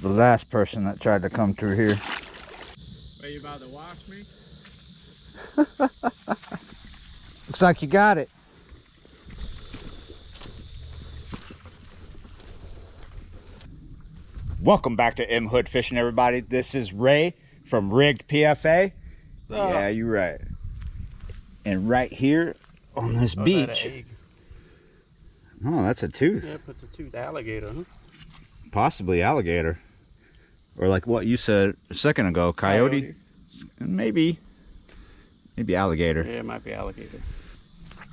the last person that tried to come through here. Are you about to wash me? Looks like you got it. Welcome back to M Hood Fishing, everybody. This is Ray from Rigged PFA. Yeah, you're right. And right here on this beach. Oh, that's a tooth. Yeah, it's a tooth alligator, huh? Possibly alligator. Or like what you said a second ago, coyote. Maybe alligator. Yeah, it might be alligator.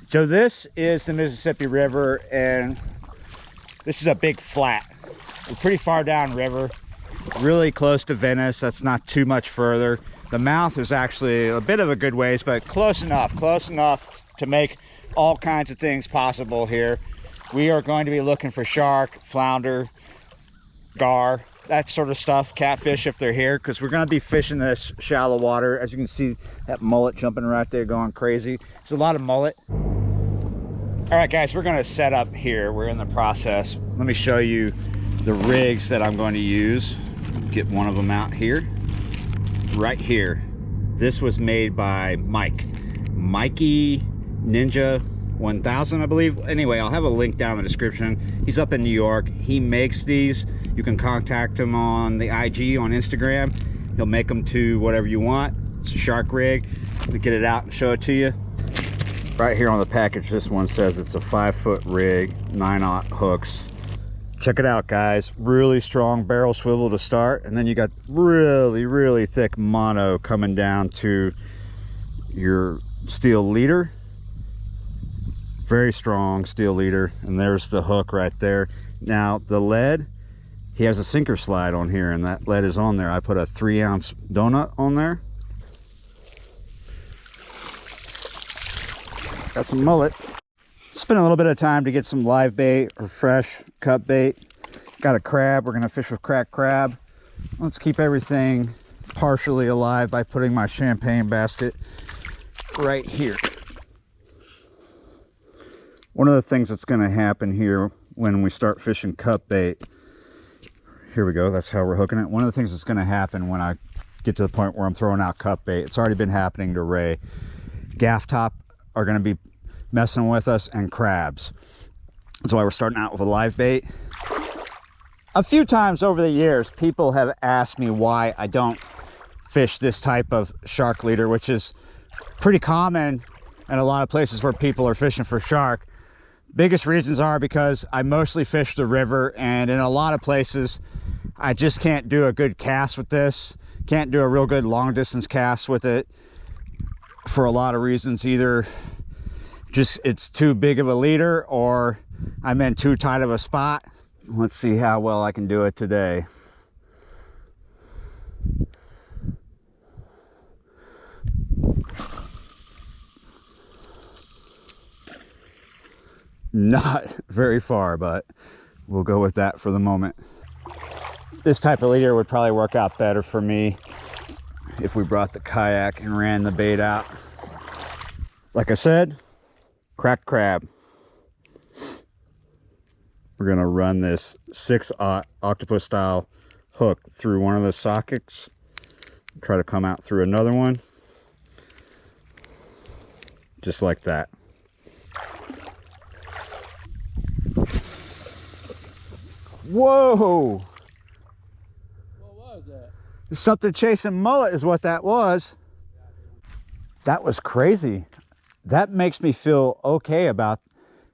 So this is the Mississippi River, and this is a big flat. We're pretty far down river, really close to Venice. That's not too much further. The mouth is actually a bit of a good ways, but close enough to make all kinds of things possible here. We are going to be looking for shark, flounder, gar, that sort of stuff, catfish if they're here, because we're going to be fishing this shallow water. As you can see, that mullet jumping right there going crazy. There's a lot of mullet. All right, guys, we're going to set up here. We're in the process. Let me show you the rigs that I'm going to use. Get one of them out here. Right here. This was made by Mikey Ninja 1000, I believe. Anyway, I'll have a link down in the description. He's up in New York. He makes these. You can contact him on the IG on Instagram. He'll make them to whatever you want. It's a shark rig. Let me get it out and show it to you. Right here on the package, this one says it's a 5-foot rig, 9/0 hooks. Check it out, guys. Really strong barrel swivel to start, and then you got really thick mono coming down to your steel leader. Very strong steel leader, and there's the hook right there. Now the lead, he has a sinker slide on here, and that lead is on there. I put a 3-ounce donut on there. Got some mullet. Spend a little bit of time to get some live bait or fresh cut bait. Got a crab. We're gonna fish with cracked crab. Let's keep everything partially alive by putting my champagne basket right here. One of the things that's gonna happen here when we start fishing cut bait, here we go, that's how we're hooking it. One of the things that's gonna happen when I get to the point where I'm throwing out cut bait, it's already been happening to Ray. Gaff top are gonna be messing with us, and crabs. That's why we're starting out with a live bait. A few times over the years, people have asked me why I don't fish this type of shark leader, which is pretty common in a lot of places where people are fishing for shark. Biggest reasons are because I mostly fish the river, and in a lot of places I just can't do a good cast with this. Can't do a real good long distance cast with it for a lot of reasons. Either just it's too big of a leader, or I'm in too tight of a spot. Let's see how well I can do it today. Not very far, but we'll go with that for the moment. This type of leader would probably work out better for me if we brought the kayak and ran the bait out. Like I said, cracked crab. We're gonna run this 6/0 octopus style hook through one of the sockets. Try to come out through another one. Just like that. Whoa! What was that? Something chasing mullet is what that was. That was crazy. That makes me feel okay about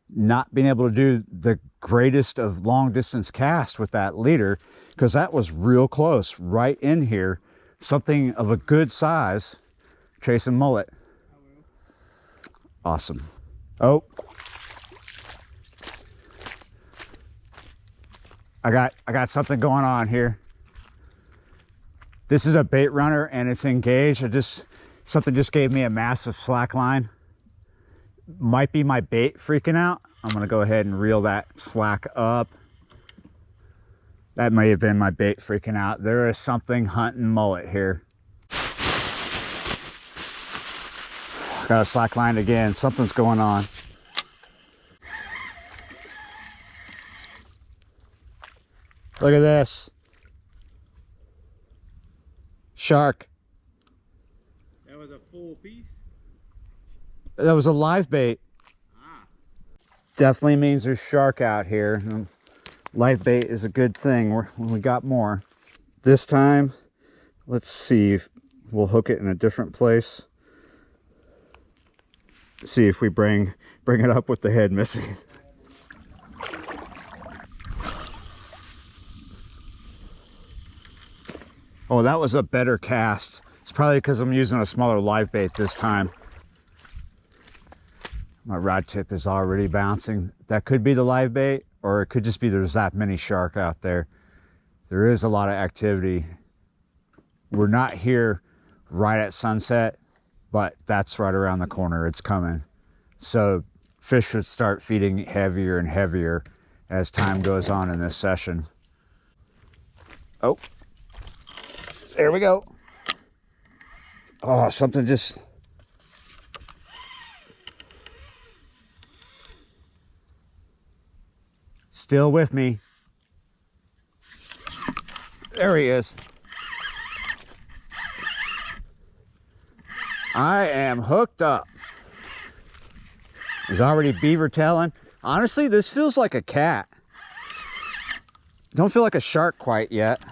not being able to do the greatest of long distance cast with that leader, because that was real close, right in here. Something of a good size chasing mullet. Awesome. Oh, I got something going on here. This is a bait runner and it's engaged. Something just gave me a massive slack line. Might be my bait freaking out. I'm gonna go ahead and reel that slack up. That may have been my bait freaking out. There is something hunting mullet here. Got a slack line again. Something's going on. Look at this. Shark. That was a full piece? That was a live bait. Ah. Definitely means there's shark out here. Live bait is a good thing when we got more. This time, let's see if we'll hook it in a different place. See if we bring it up with the head missing. Oh, that was a better cast. It's probably because I'm using a smaller live bait this time. My rod tip is already bouncing. That could be the live bait, or it could just be there's that many shark out there. There is a lot of activity. We're not here right at sunset, but that's right around the corner. It's coming. So fish should start feeding heavier and heavier as time goes on in this session. Oh, there we go. Oh, something just... Still with me. There he is. I am hooked up. He's already beaver tailing. Honestly, this feels like a cat. Don't feel like a shark quite yet.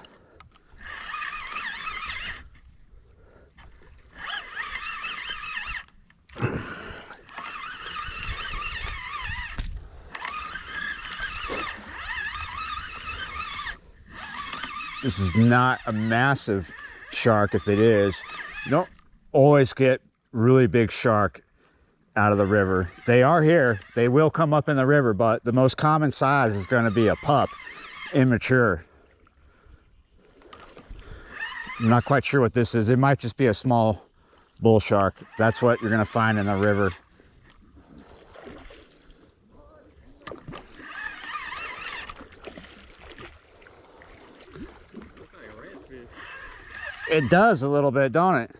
This is not a massive shark. If it is, you don't always get really big shark out of the river. They are here. They will come up in the river, but the most common size is going to be a pup, immature. I'm not quite sure what this is. It might just be a small bull shark. That's what you're going to find in the river. It does a little bit, don't it?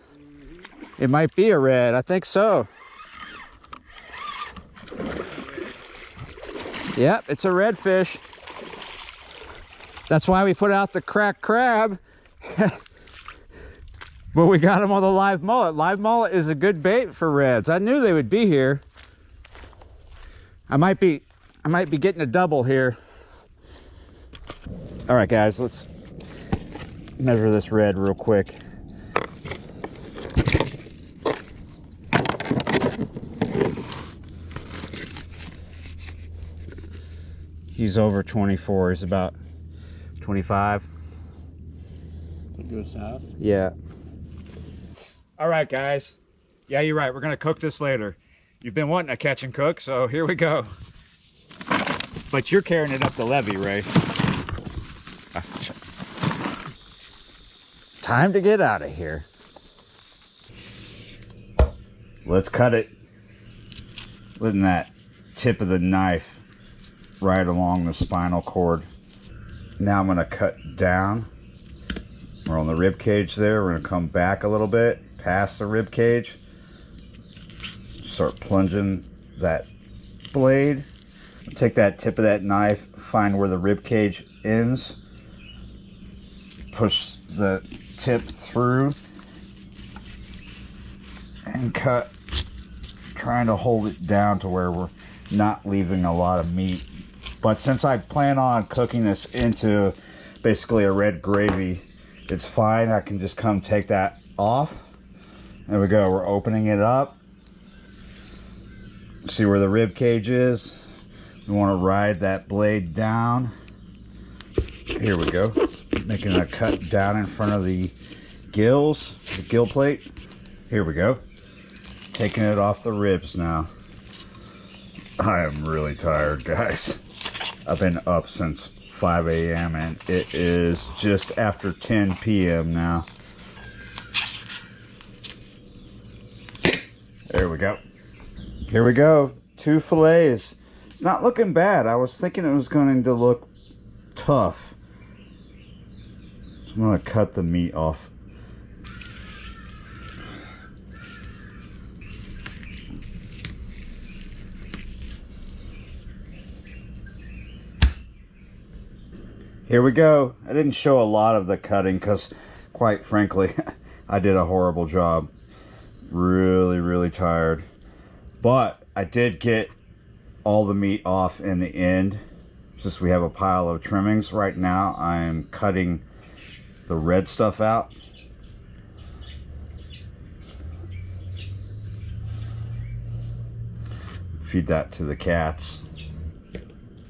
It might be a red. I think so. Yep, it's a redfish. That's why we put out the cracked crab. But we got them on the live mullet. Live mullet is a good bait for reds. I knew they would be here. I might be getting a double here. All right, guys, let's measure this red real quick. He's over 24. He's about 25. Good size. Yeah. All right, guys. Yeah, you're right. We're gonna cook this later. You've been wanting a catch and cook, so here we go. But you're carrying it up the levee, Ray. Time to get out of here. Let's cut it. Letting that tip of the knife right along the spinal cord. Now I'm gonna cut down. We're on the rib cage there. We're gonna come back a little bit past the rib cage. Start plunging that blade. Take that tip of that knife, find where the rib cage ends. Push the tip through and cut, trying to hold it down to where we're not leaving a lot of meat. But since I plan on cooking this into basically a red gravy, it's fine. I can just come take that off. There we go. We're opening it up. See where the rib cage is. We want to ride that blade down. Here we go. Making a cut down in front of the gills, the gill plate. Here we go. Taking it off the ribs now. I am really tired, guys. I've been up since 5 a.m. and it is just after 10 p.m. now. There we go. Here we go. 2 fillets. It's not looking bad. I was thinking it was going to look tough. So I'm going to cut the meat off. Here we go. I didn't show a lot of the cutting because quite frankly, I did a horrible job. Really tired. But I did get all the meat off in the end. Just we have a pile of trimmings right now. I am cutting the red stuff out. Feed that to the cats.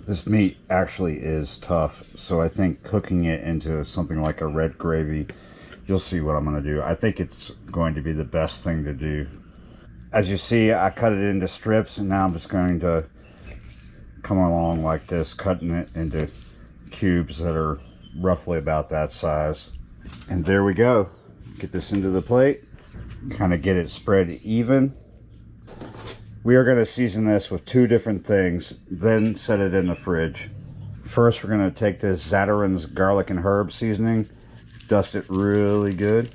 This meat actually is tough, so I think cooking it into something like a red gravy, you'll see what I'm going to do. I think it's going to be the best thing to do. As you see, I cut it into strips, and now I'm just going to come along like this, cutting it into cubes that are roughly about that size. And there we go. Get this into the plate, kind of get it spread even. We are going to season this with 2 different things, then set it in the fridge. First, we're going to take this Zatarain's garlic and herb seasoning, dust it really good.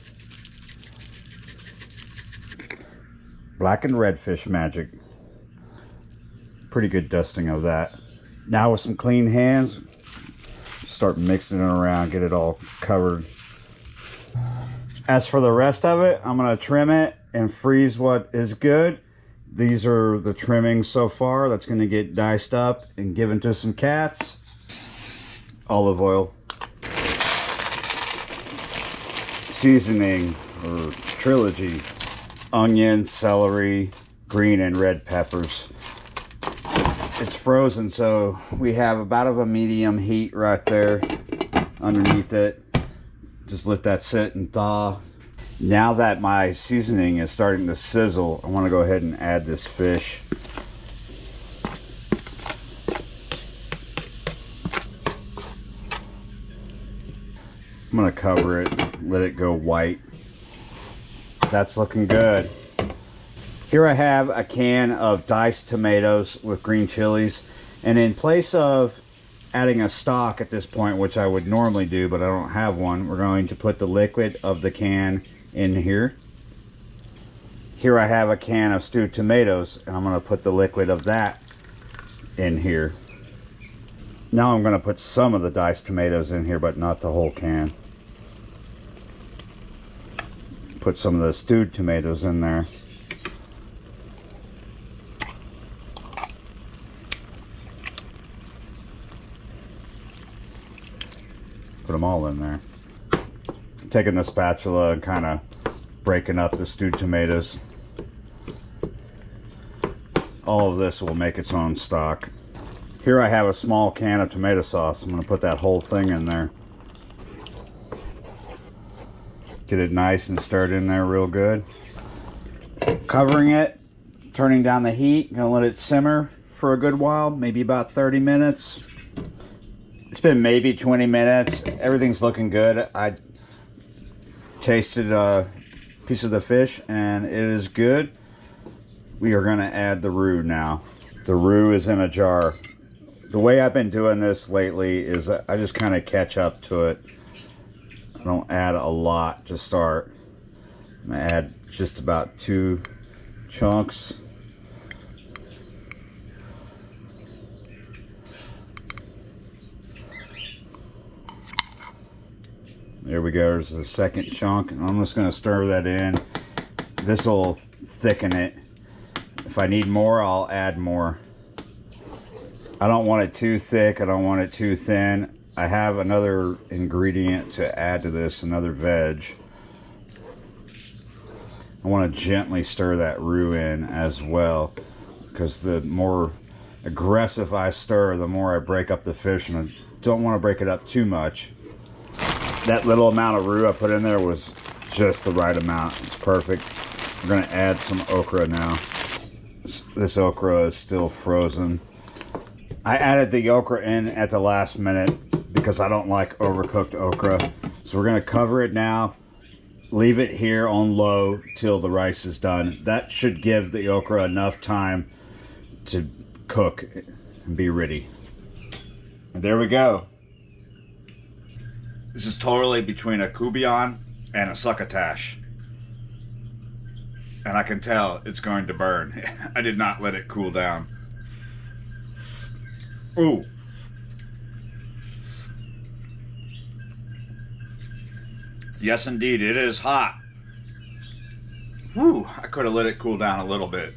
Blackened redfish magic. Pretty good dusting of that. Now with some clean hands, start mixing it around, get it all covered. As for the rest of it, I'm going to trim it and freeze what is good. These are the trimmings so far. That's going to get diced up and given to some cats. Olive oil. Seasoning or trilogy. Onion, celery, green and red peppers. It's frozen, so we have about of a medium heat right there underneath it. Just let that sit and thaw. Now that my seasoning is starting to sizzle, I want to go ahead and add this fish. I'm going to cover it, let it go white. That's looking good. Here I have a can of diced tomatoes with green chilies, and in place of adding a stock at this point, which I would normally do, but I don't have one, we're going to put the liquid of the can in here. Here I have a can of stewed tomatoes, and I'm going to put the liquid of that in here. Now I'm going to put some of the diced tomatoes in here, but not the whole can. Put some of the stewed tomatoes in there. Put them all in there. Taking the spatula and kind of breaking up the stewed tomatoes. All of this will make its own stock. Here I have a small can of tomato sauce. I'm going to put that whole thing in there. Get it nice and stirred in there real good. Covering it, turning down the heat, going to let it simmer for a good while, maybe about 30 minutes. It's been maybe 20 minutes. Everything's looking good. I tasted a piece of the fish and it is good. We are going to add the roux now. The roux is in a jar. The way I've been doing this lately is I just kind of catch up to it. I don't add a lot to start. I'm going to add just about 2 chunks. There we go, there's the second chunk, and I'm just going to stir that in. This will thicken it. If I need more, I'll add more. I don't want it too thick, I don't want it too thin. I have another ingredient to add to this, another veg. I want to gently stir that roux in as well, because the more aggressive I stir, the more I break up the fish, and I don't want to break it up too much. That little amount of roux I put in there was just the right amount. It's perfect. We're going to add some okra now. This okra is still frozen. I added the okra in at the last minute because I don't like overcooked okra. So we're going to cover it now. Leave it here on low till the rice is done. That should give the okra enough time to cook and be ready. And there we go. This is totally between a courgette and a succotash. And I can tell it's going to burn. I did not let it cool down. Ooh. Yes, indeed, it is hot. Whew, I could have let it cool down a little bit.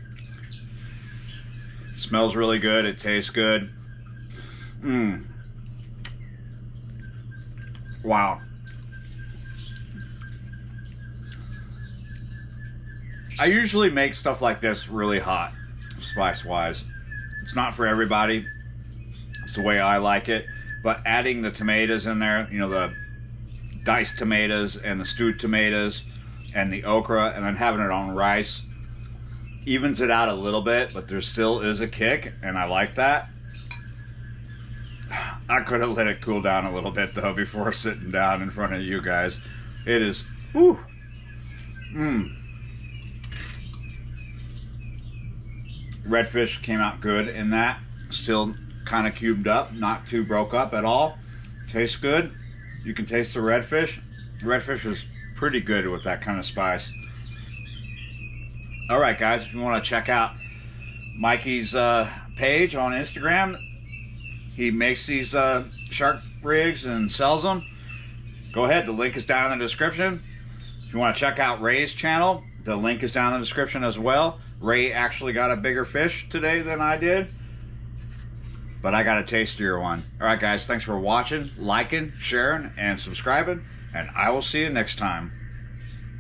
It smells really good. It tastes good. Mmm. Wow. I usually make stuff like this really hot, spice-wise. It's not for everybody. It's the way I like it. But adding the tomatoes in there, you know, the diced tomatoes and the stewed tomatoes and the okra, and then having it on rice evens it out a little bit, but there still is a kick, and I like that. I could have let it cool down a little bit though before sitting down in front of you guys. It is, whew. Redfish came out good in that. Still kind of cubed up, not too broke up at all. Tastes good. You can taste the redfish. Redfish is pretty good with that kind of spice. All right, guys, if you want to check out Mikey's page on Instagram, he makes these shark rigs and sells them. Go ahead, the link is down in the description. If you want to check out Ray's channel, the link is down in the description as well. Ray actually got a bigger fish today than I did, but I got a tastier one. All right, guys, thanks for watching, liking, sharing, and subscribing, and I will see you next time.